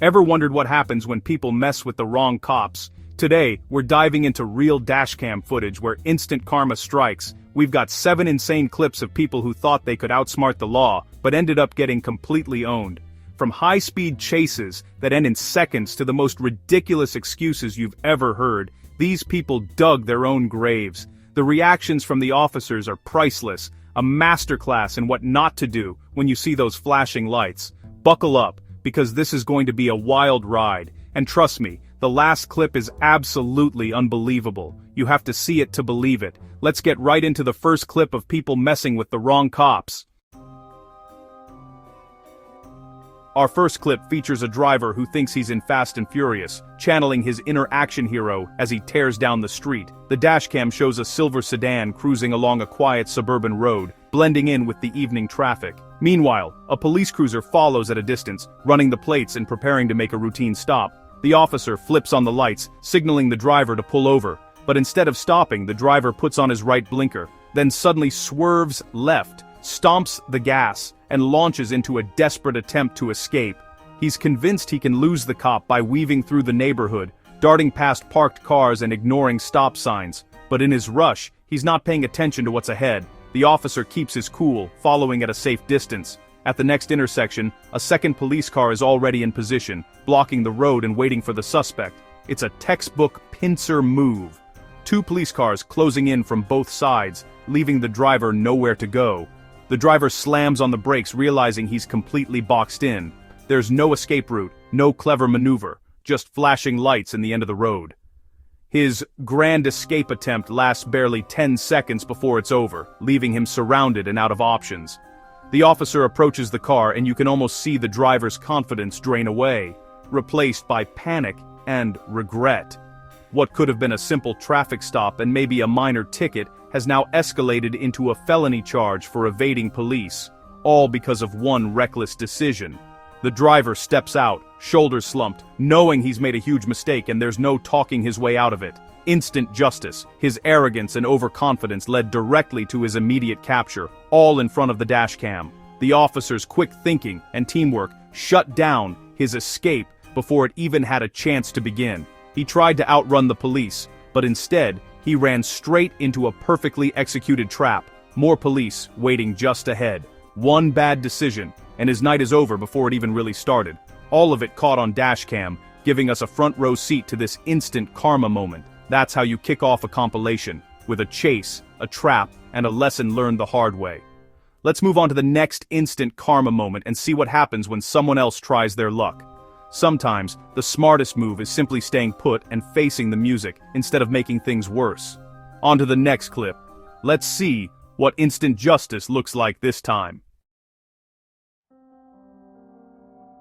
Ever wondered what happens when people mess with the wrong cops? Today, we're diving into real dashcam footage where instant karma strikes. We've got 7 insane clips of people who thought they could outsmart the law, but ended up getting completely owned. From high-speed chases that end in seconds to the most ridiculous excuses you've ever heard, these people dug their own graves. The reactions from the officers are priceless, a masterclass in what not to do when you see those flashing lights. Buckle up, because this is going to be a wild ride, and trust me, the last clip is absolutely unbelievable. You have to see it to believe it. Let's get right into the first clip of people messing with the wrong cops. Our first clip features a driver who thinks he's in Fast and Furious, channeling his inner action hero as he tears down the street. The dashcam shows a silver sedan cruising along a quiet suburban road, blending in with the evening traffic. Meanwhile, a police cruiser follows at a distance, running the plates and preparing to make a routine stop. The officer flips on the lights, signaling the driver to pull over, but instead of stopping, the driver puts on his right blinker, then suddenly swerves left, stomps the gas, and launches into a desperate attempt to escape. He's convinced he can lose the cop by weaving through the neighborhood, darting past parked cars and ignoring stop signs. But in his rush, he's not paying attention to what's ahead. The officer keeps his cool, following at a safe distance. At the next intersection, a second police car is already in position, blocking the road and waiting for the suspect. It's a textbook pincer move. 2 police cars closing in from both sides, leaving the driver nowhere to go. The driver slams on the brakes, realizing he's completely boxed in. There's no escape route, no clever maneuver, just flashing lights in the end of the road. His grand escape attempt lasts barely 10 seconds before it's over, leaving him surrounded and out of options. The officer approaches the car and you can almost see the driver's confidence drain away, replaced by panic and regret. What could have been a simple traffic stop and maybe a minor ticket has now escalated into a felony charge for evading police, all because of one reckless decision. The driver steps out, shoulders slumped, knowing he's made a huge mistake and there's no talking his way out of it. Instant justice, his arrogance and overconfidence led directly to his immediate capture, all in front of the dashcam. The officer's quick thinking and teamwork shut down his escape before it even had a chance to begin. He tried to outrun the police, but instead, he ran straight into a perfectly executed trap. More police waiting just ahead. One bad decision, and his night is over before it even really started. All of it caught on dashcam, giving us a front row seat to this instant karma moment. That's how you kick off a compilation, with a chase, a trap, and a lesson learned the hard way. Let's move on to the next instant karma moment and see what happens when someone else tries their luck. Sometimes, the smartest move is simply staying put and facing the music instead of making things worse. On to the next clip. Let's see what instant justice looks like this time.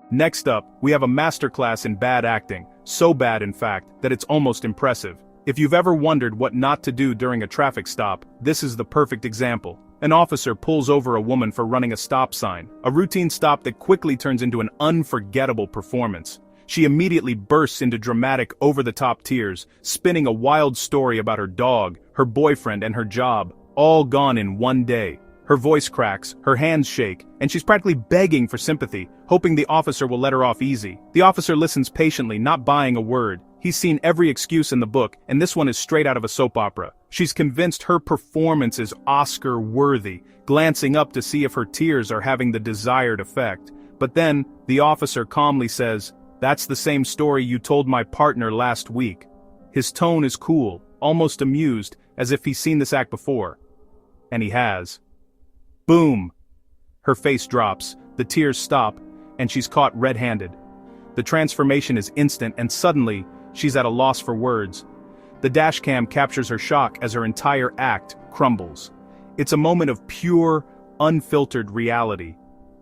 Next up, we have a masterclass in bad acting, so bad in fact that it's almost impressive. If you've ever wondered what not to do during a traffic stop, this is the perfect example. An officer pulls over a woman for running a stop sign, a routine stop that quickly turns into an unforgettable performance. She immediately bursts into dramatic, over-the-top tears, spinning a wild story about her dog, her boyfriend, and her job, all gone in one day. Her voice cracks, her hands shake, and she's practically begging for sympathy, hoping the officer will let her off easy. The officer listens patiently, not buying a word. He's seen every excuse in the book, and this one is straight out of a soap opera. She's convinced her performance is Oscar-worthy, glancing up to see if her tears are having the desired effect. But then, the officer calmly says, "That's the same story you told my partner last week." His tone is cool, almost amused, as if he's seen this act before. And he has. Boom! Her face drops, the tears stop, and she's caught red-handed. The transformation is instant and suddenly, she's at a loss for words. The dashcam captures her shock as her entire act crumbles. It's a moment of pure, unfiltered reality.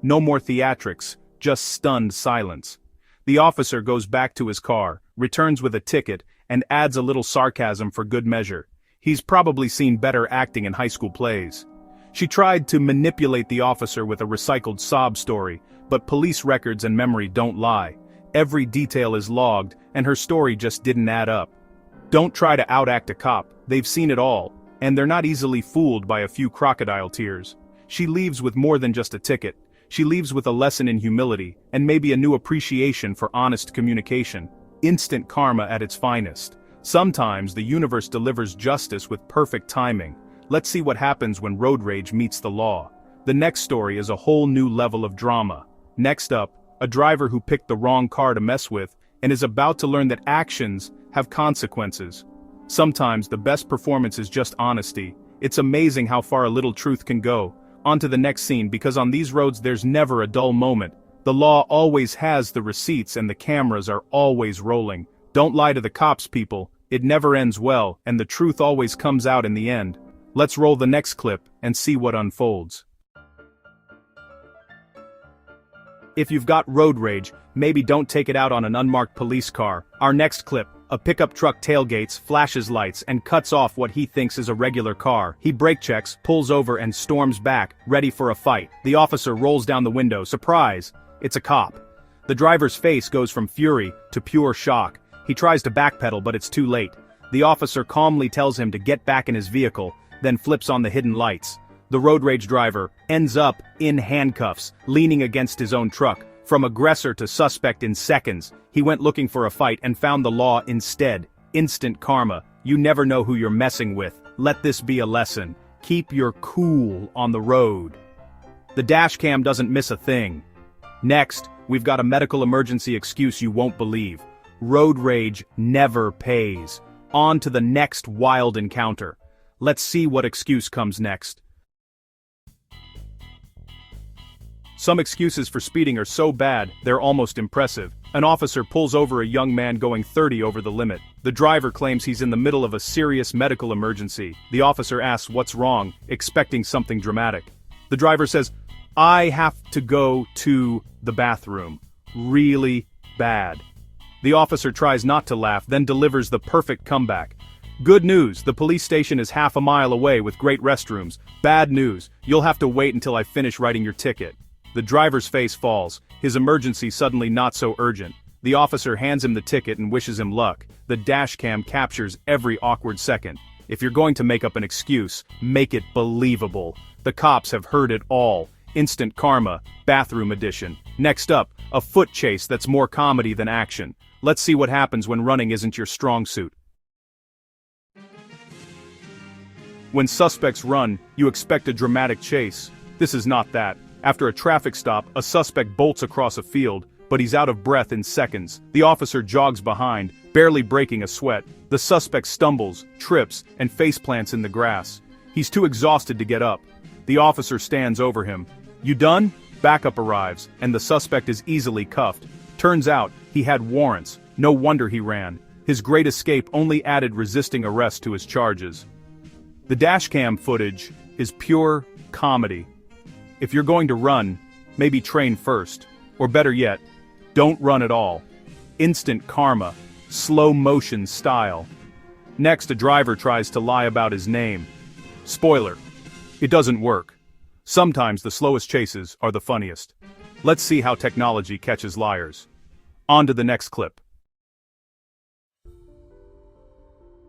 No more theatrics, just stunned silence. The officer goes back to his car, returns with a ticket, and adds a little sarcasm for good measure. He's probably seen better acting in high school plays. She tried to manipulate the officer with a recycled sob story, but police records and memory don't lie. Every detail is logged, and her story just didn't add up. Don't try to outact a cop, they've seen it all, and they're not easily fooled by a few crocodile tears. She leaves with more than just a ticket. She leaves with a lesson in humility, and maybe a new appreciation for honest communication. Instant karma at its finest. Sometimes the universe delivers justice with perfect timing. Let's see what happens when road rage meets the law. The next story is a whole new level of drama. Next up, a driver who picked the wrong car to mess with, and is about to learn that actions have consequences. Sometimes the best performance is just honesty. It's amazing how far a little truth can go. On to the next scene, because on these roads there's never a dull moment. The law always has the receipts and the cameras are always rolling. Don't lie to the cops, people. It never ends well, and the truth always comes out in the end. Let's roll the next clip and see what unfolds. If you've got road rage, maybe don't take it out on an unmarked police car. Our next clip, a pickup truck tailgates, flashes lights, and cuts off what he thinks is a regular car. He brake checks, pulls over and storms back, ready for a fight. The officer rolls down the window. Surprise! It's a cop. The driver's face goes from fury to pure shock. He tries to backpedal, but it's too late. The officer calmly tells him to get back in his vehicle, then flips on the hidden lights. The road rage driver ends up in handcuffs, leaning against his own truck. From aggressor to suspect in seconds, he went looking for a fight and found the law instead. Instant karma. You never know who you're messing with. Let this be a lesson. Keep your cool on the road. The Dashcam doesn't miss a thing. Next, we've got a medical emergency excuse you won't believe. Road rage never pays. On to the next wild encounter. Let's see what excuse comes next. Some excuses for speeding are so bad, they're almost impressive. An officer pulls over a young man going 30 over the limit. The driver claims he's in the middle of a serious medical emergency. The officer asks what's wrong, expecting something dramatic. The driver says, "I have to go to the bathroom. Really bad." The officer tries not to laugh, then delivers the perfect comeback. "Good news, the police station is half a mile away with great restrooms. Bad news, you'll have to wait until I finish writing your ticket." The driver's face falls, his emergency suddenly not so urgent. The officer hands him the ticket and wishes him luck. The Dashcam captures every awkward second. If you're going to make up an excuse, make it believable. The cops have heard it all. Instant karma, bathroom edition. Next up, a foot chase that's more comedy than action. Let's see what happens when running isn't your strong suit. When suspects run, you expect a dramatic chase. This is not that. After a traffic stop, a suspect bolts across a field, but he's out of breath in seconds. The officer jogs behind, barely breaking a sweat. The suspect stumbles, trips, and faceplants in the grass. He's too exhausted to get up. The officer stands over him. "You done?" Backup arrives, and the suspect is easily cuffed. Turns out, he had warrants. No wonder he ran. His great escape only added resisting arrest to his charges. The Dashcam footage is pure comedy. If you're going to run, maybe train first. Or better yet, don't run at all. Instant karma, slow motion style. Next, a driver tries to lie about his name. Spoiler, it doesn't work. Sometimes the slowest chases are the funniest. Let's see how technology catches liars. On to the next clip.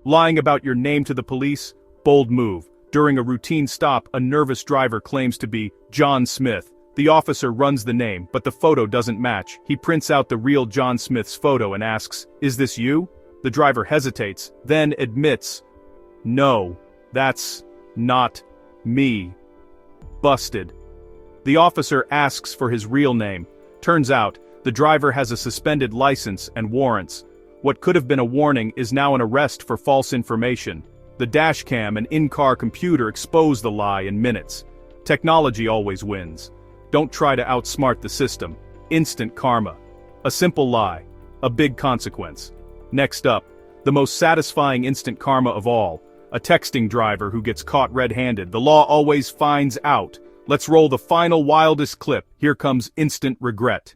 Lying about your name to the police? Bold move. During a routine stop, a nervous driver claims to be John Smith. The officer runs the name, but the photo doesn't match. He prints out the real John Smith's photo and asks, "Is this you?" The driver hesitates, then admits, "No, that's not me." Busted. The officer asks for his real name. Turns out, the driver has a suspended license and warrants. What could have been a warning is now an arrest for false information. The Dashcam and in-car computer expose the lie in minutes. Technology always wins. Don't try to outsmart the system. Instant karma. A simple lie. A big consequence. Next up, the most satisfying instant karma of all. A texting driver who gets caught red-handed. The law always finds out. Let's roll the final wildest clip. Here comes instant regret.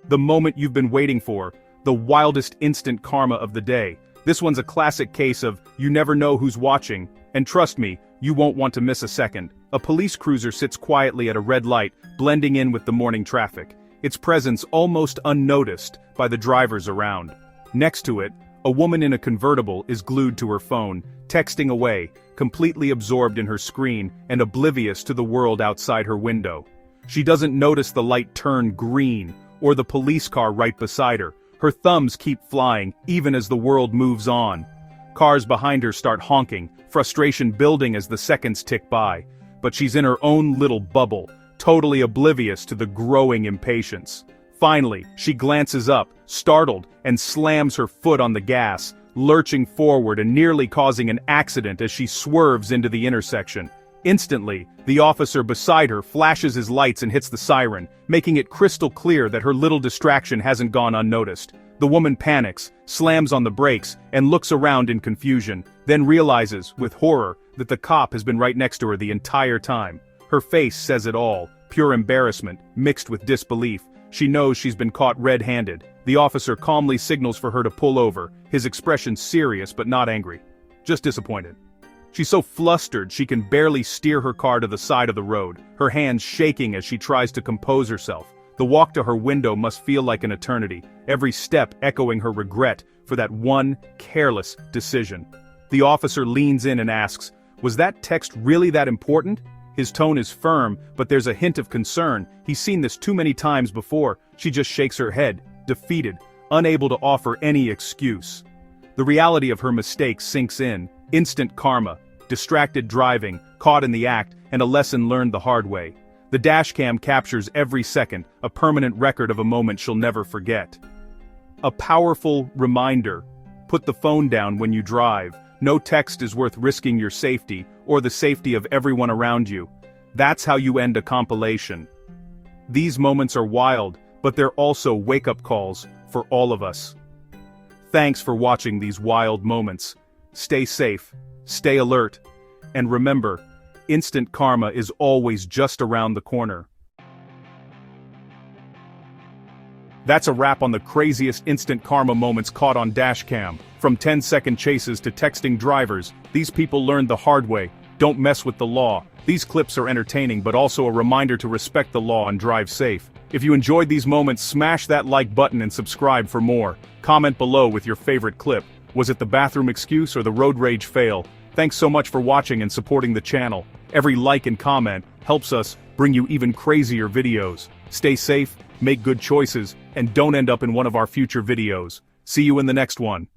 The moment you've been waiting for. The wildest instant karma of the day. This one's a classic case of, you never know who's watching, and trust me, you won't want to miss a second. A police cruiser sits quietly at a red light, blending in with the morning traffic. Its presence almost unnoticed by the drivers around. Next to it, A woman in a convertible is glued to her phone, texting away, completely absorbed in her screen and oblivious to the world outside her window. She doesn't notice the light turn green, or the police car right beside her. Her thumbs keep flying, even as the world moves on. Cars behind her start honking, frustration building as the seconds tick by. But she's in her own little bubble, totally oblivious to the growing impatience. Finally, she glances up, startled, and slams her foot on the gas, lurching forward and nearly causing an accident as she swerves into the intersection. Instantly, the officer beside her flashes his lights and hits the siren, making it crystal clear that her little distraction hasn't gone unnoticed. The woman panics, slams on the brakes, and looks around in confusion, then realizes, with horror, that the cop has been right next to her the entire time. Her face says it all, pure embarrassment, mixed with disbelief. She knows she's been caught red-handed. The officer calmly signals for her to pull over, his expression serious but not angry. Just disappointed. She's so flustered she can barely steer her car to the side of the road, her hands shaking as she tries to compose herself. The walk to her window must feel like an eternity, every step echoing her regret for that one careless decision. The officer leans in and asks, "Was that text really that important?" His tone is firm, but there's a hint of concern. He's seen this too many times before. She just shakes her head, defeated, unable to offer any excuse. The reality of her mistake sinks in. Instant karma, distracted driving, caught in the act, and a lesson learned the hard way. The dashcam captures every second, a permanent record of a moment she'll never forget. A powerful reminder: put the phone down when you drive. No text is worth risking your safety, or the safety of everyone around you. That's how you end a compilation. These moments are wild, but they're also wake-up calls for all of us. Thanks for watching these wild moments. Stay safe, stay alert, and remember, instant karma is always just around the corner. That's a wrap on the craziest instant karma moments caught on Dashcam. From 10-second chases to texting drivers, these people learned the hard way: don't mess with the law. These clips are entertaining but also a reminder to respect the law and drive safe. If you enjoyed these moments, smash that like button and subscribe for more. Comment below with your favorite clip. Was it the bathroom excuse or the road rage fail? Thanks so much for watching and supporting the channel. Every like and comment helps us bring you even crazier videos. Stay safe, make good choices, and don't end up in one of our future videos. See you in the next one.